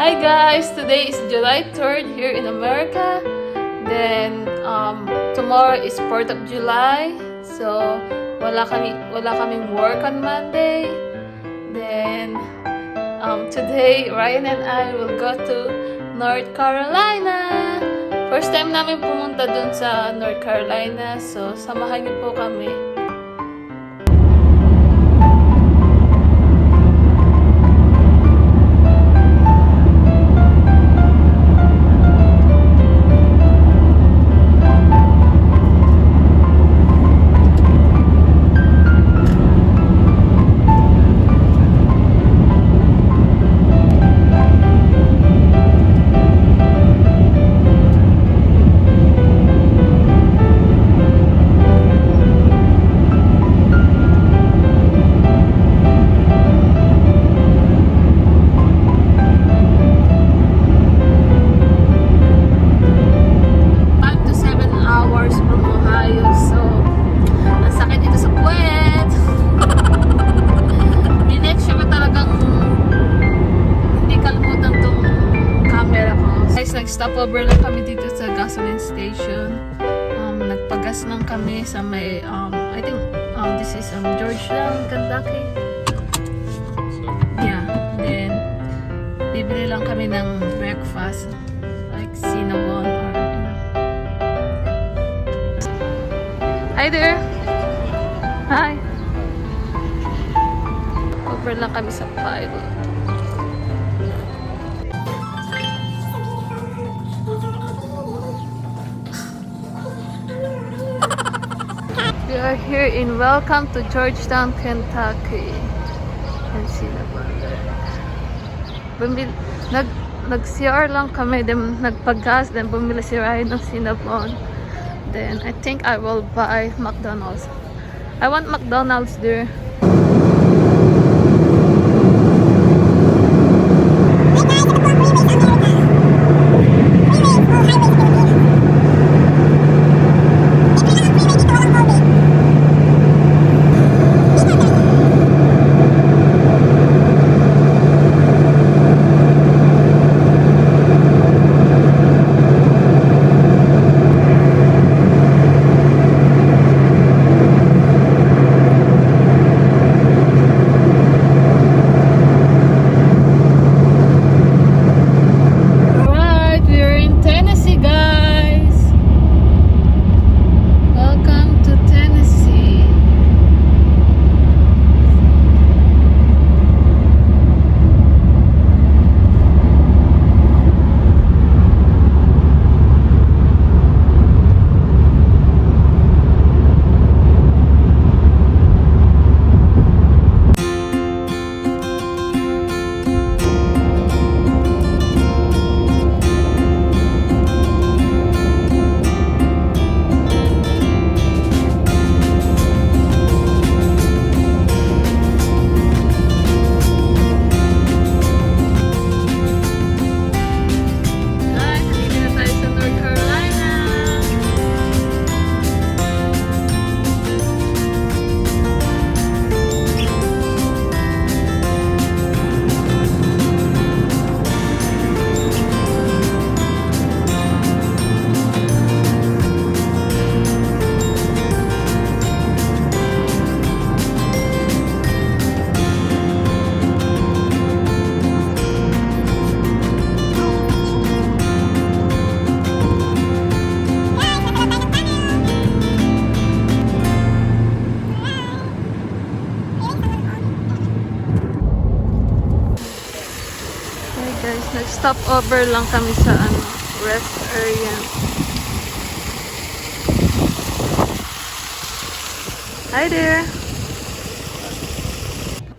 Hi guys! Today is July 3rd here in America. Then, tomorrow is 4th of July. So, wala kaming work on Monday. Then, today, Ryan and I will go to North Carolina. First time namin pumunta dun sa North Carolina. So, samahan niyo po kami. Stopover lang kami dito sa gasoline station. Nagpagas lang kami sa may, I think, this is Georgetown, Kentucky. Yeah, then, bibili lang kami ng breakfast, like cinnamon or, Hi there! Hi! Over lang kami sa pilot. We are here in Welcome to Georgetown, Kentucky. And cinnamon. Nag-CR lang kami, then nagpagas, then bumili si Ryan ng cinnamon. Then I think I will buy McDonald's. I want McDonald's there. Nag-stop over lang kami sa rest area. Hi there!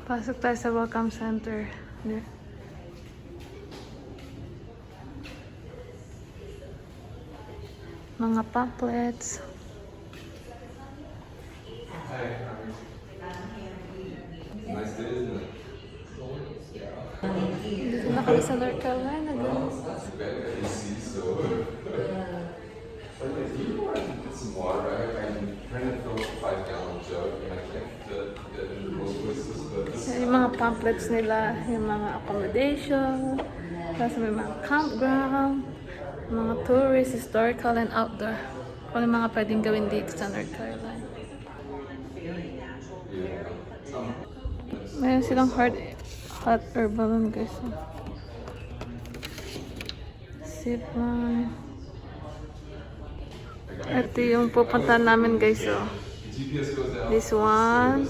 Pasok tayo sa welcome center. There. Mga pamphlets. Nice day, isn't it? Dito na kami sa North Carolina. Well, it's not too bad. I got AC, so. Do you want to get some water? I'm trying to fill up a 5-gallon jug, and I can't fit it into most places. But this Yung mga pamphlets nila, yung mga accommodation, Tapos may mga campground, mga tourist, historical, and outdoor. Kung ano mga pwedeng gawin dito sa North Carolina. Mayroon silang hot air balloon guys. Zipline. Ito yung pupuntahan namin guys. Oh. This one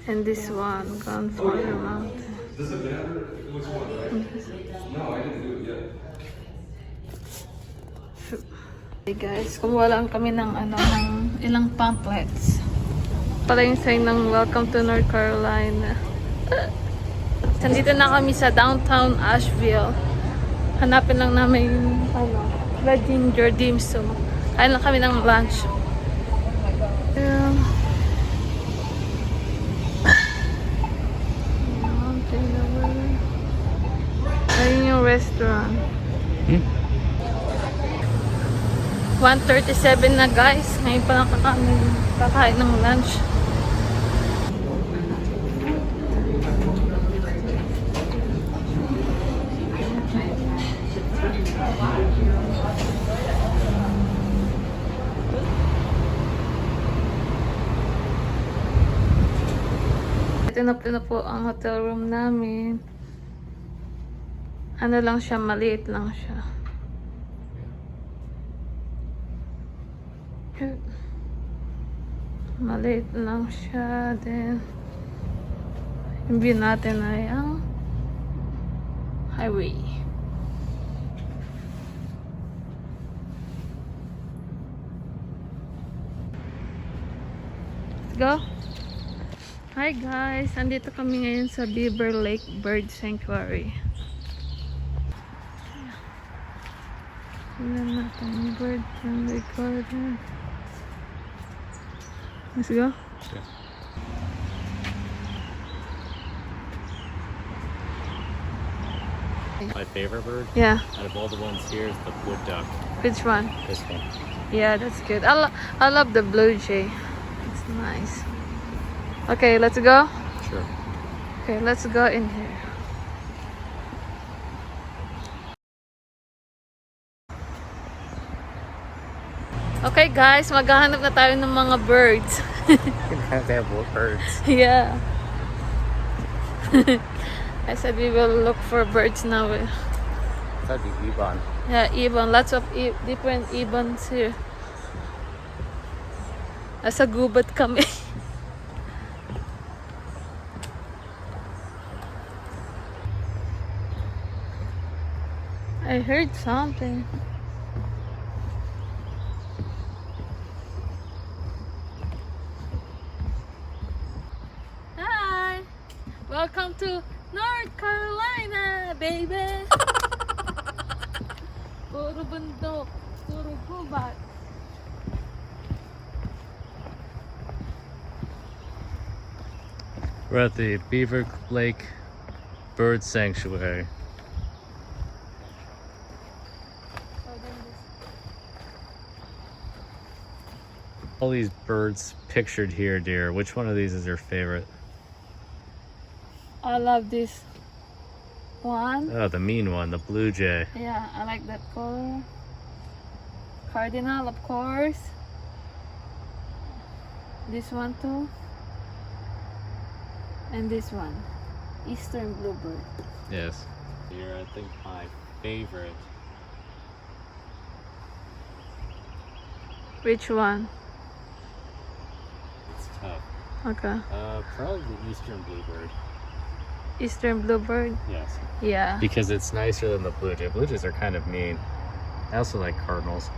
and this one. Gunfire Mountain. Does it matter which one, right? No, I didn't do it yet. Hey guys, kumuha lang kami ng ng ilang pamphlets. Pala yung sign ng Welcome to North Carolina. Nandito na kami sa downtown Asheville. Hanapin lang namin yung Red Ginger Dim Sum. Kain lang kami ng lunch. Ayun yung restaurant. 1:37 na guys. Ngayon pa lang kakain ng lunch. Ito na po ang hotel room namin. Ano lang siya, maliit lang siya. Maliit lang siya. Then, yung view natin ay ang highway. Let's go. Hi guys, andito kami ngayon sa Beaver Lake Bird Sanctuary. Tingnan natin yung bird friendly garden. Let's go. Yeah. My favorite bird Yeah. out of all the ones here is the wood duck. Which one? This one. Yeah, that's good. I love the blue jay. It's nice. Okay, let's go. Sure. Okay, let's go in here. Okay guys, maghahanap na tayo ng mga birds. They have birds. Yeah. I said we will look for birds now. That'd be ibon. Yeah, ibon. Lots of different ibons here. Asa gubat kami. I heard something. Hi! Welcome to North Carolina, baby! Puro bundok, puro gubat. We're at the Beaver Lake Bird Sanctuary. All these birds pictured here, dear. Which one of these is your favorite? I love this one. Oh, the mean one, the blue jay. Yeah, I like that color. Cardinal, of course. This one too. And this one. Eastern bluebird. Yes. Here, I think my favorite. Which one? It's tough. Okay. Probably the eastern bluebird. Eastern bluebird? Yes. Yeah. Because it's nicer than the blue jay. Blue jays are kind of mean. I also like cardinals.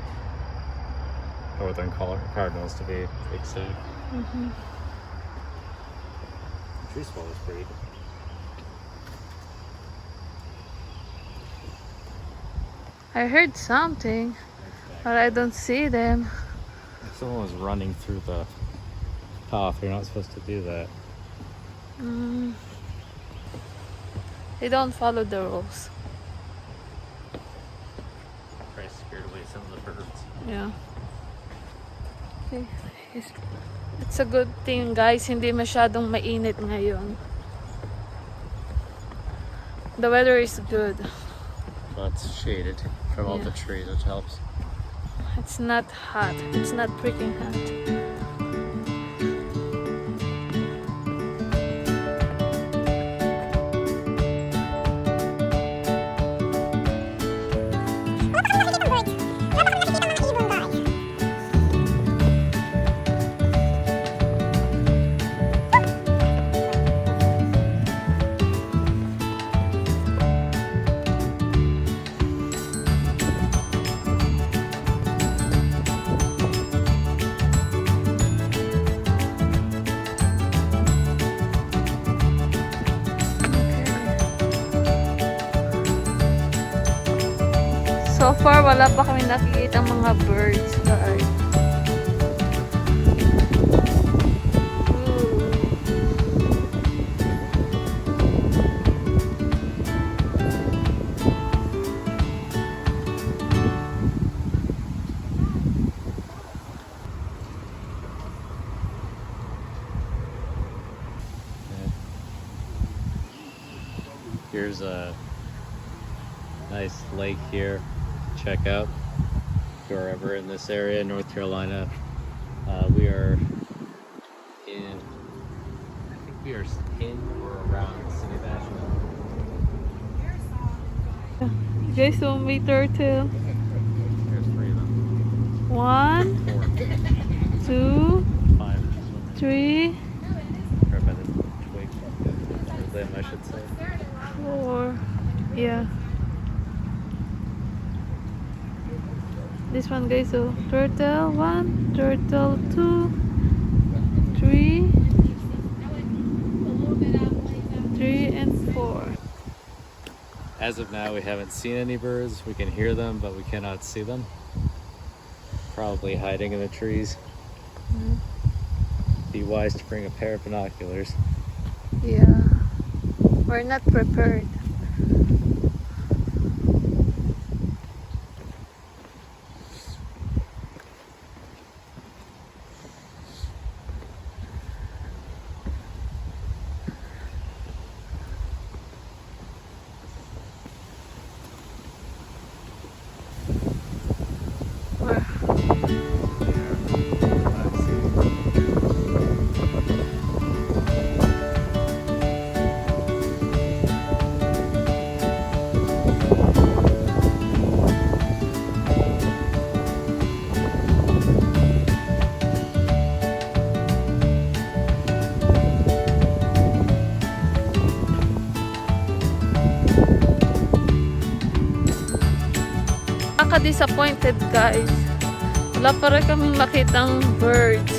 Northern cardinals to be exact. Mm-hmm. Tree swallow's pretty. I heard something, but I don't see them. Someone was running through the path. You're not supposed to do that. They don't follow the rules. Probably scared away some of the birds. Yeah. Okay. It's a good thing guys, hindi masyadong mainit ngayon. The weather is good. Well, it's shaded from all the Yeah. trees, which helps. It's not hot. It's not freaking hot. So far, wala pa kami nakikita mga birds, guys. Ooh. Here's a nice lake here. Check out if you're ever in this area, North Carolina. We are in, I think we are in or around the city of Asheville. Guys, so may turtle. There's 3 of them. 1, 4, 2, 5. 3, Or by the twig. Or limb, I should say. 4. Yeah. This one, guys, so turtle 1, turtle 2, 3, 3 and 4. As of now, we haven't seen any birds. We can hear them, but we cannot see them. Probably hiding in the trees. Be wise to bring a pair of binoculars. Yeah. We're not prepared. Nakaka-disappointed, guys. Wala pa rin kaming makitang birds.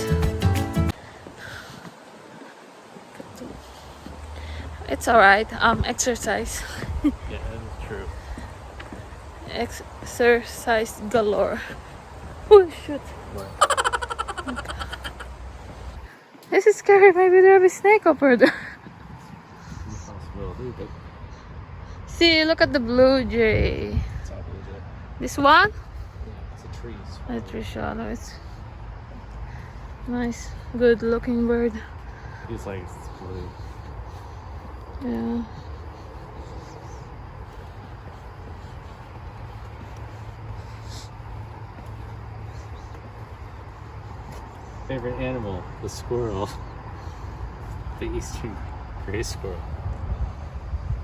It's alright. Exercise. Yeah, that's true. Exercise galore. Oh, shoot. What? This is scary. Maybe there will be snake over there. Possibility, but See, look at the blue jay. it's all blue jay. This one? Yeah, it's a tree. A tree shadow. It's nice, good looking bird. It's like it's blue. Yeah. Favorite animal, the squirrel. The eastern gray squirrel.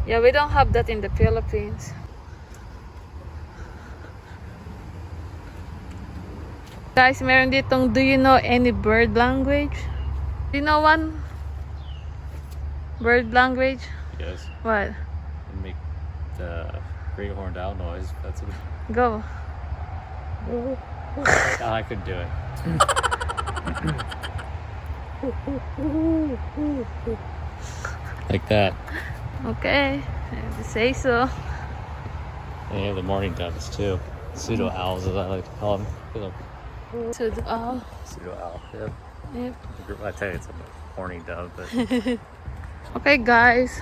Yeah, we don't have that in the Philippines. Guys, meron ditong, do you know any bird language? Do you know one bird language? Yes. What? And make the great horned owl noise. That's a Go. oh, I could do it. Like that. Okay, if you say so. And you have the morning doves too. Pseudo owls, as I like to call them. So, Pseudo owl. Yep. yep. I tell you, it's a morning dove, but Okay, guys.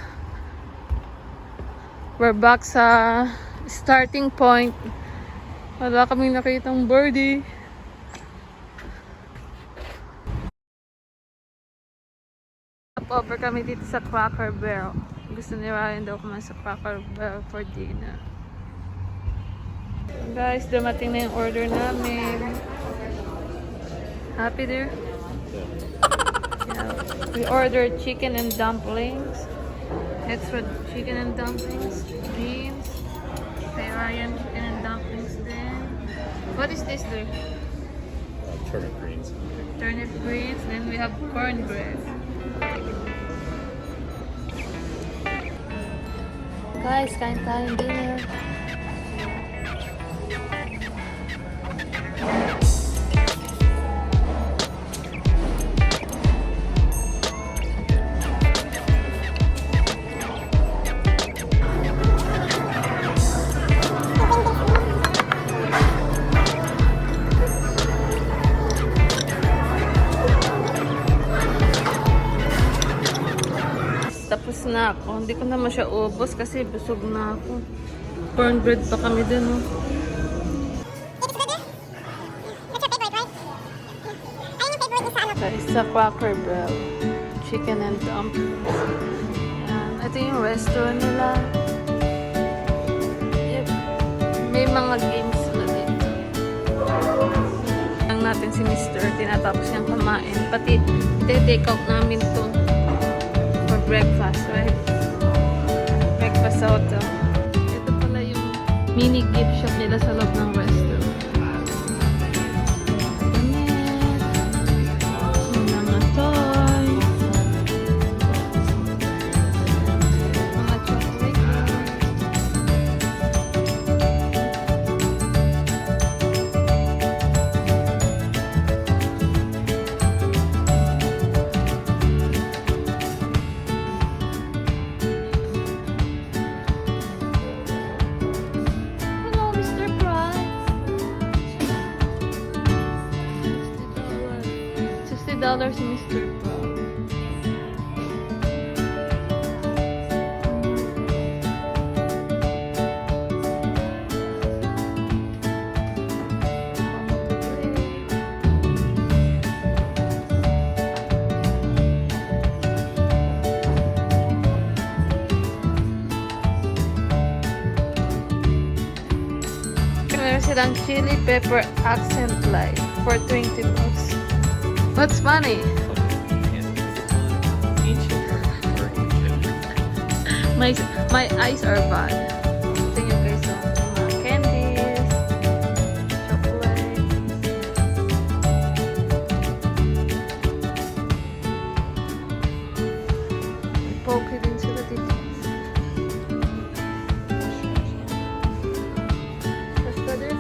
We're back sa starting point. Wala kaming nakitang birdie. Over kami dito sa Cracker Barrel. Gusto ni Ryan daw kumain sa Cracker Barrel for dinner. Guys, dumating na yung order namin. Happy there? Yeah. We ordered chicken and dumplings. Extra chicken and dumplings. Beans. Kay Ryan, chicken and dumplings then. What is this there? Turnip greens. Turnip greens. Then we have cornbread. Guys, kain tayong dinner. Tapos na ako. Hindi ko naman siya ubos kasi busog na ako. Cornbread pa kami dun. Oh. Guys, sa Cracker Barrel. Chicken and dumplings. Yan. Ito yung restaurant nila. Yep. May mga games sila dito. Lang natin si Mr. Tinatapos niyang kumain. Pati take out namin to. Breakfast, right? Breakfast sa hotel. Ito pala yung mini gift shop nila sa loob ng restaurant. Mga toys. Mga chocolate. $60, Mr. Pro. Meron silang chili pepper accent light for $20. What's funny? My eyes are bad. Ito yung guys, so, mga candies, chocolate. May poke din sila dito. Basta din.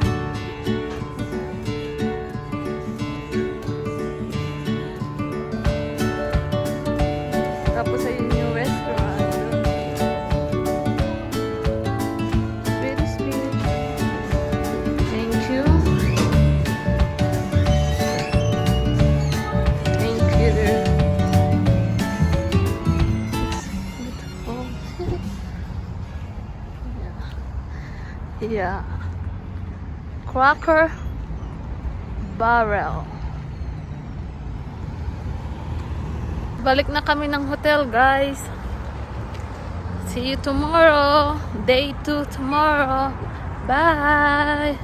Tapos ayun yung restaurant. Very sweet. Thank you. Thank you. It's beautiful. Yeah. Cracker Barrel. Balik na kami ng hotel, guys. See you tomorrow. Day 2 tomorrow. Bye!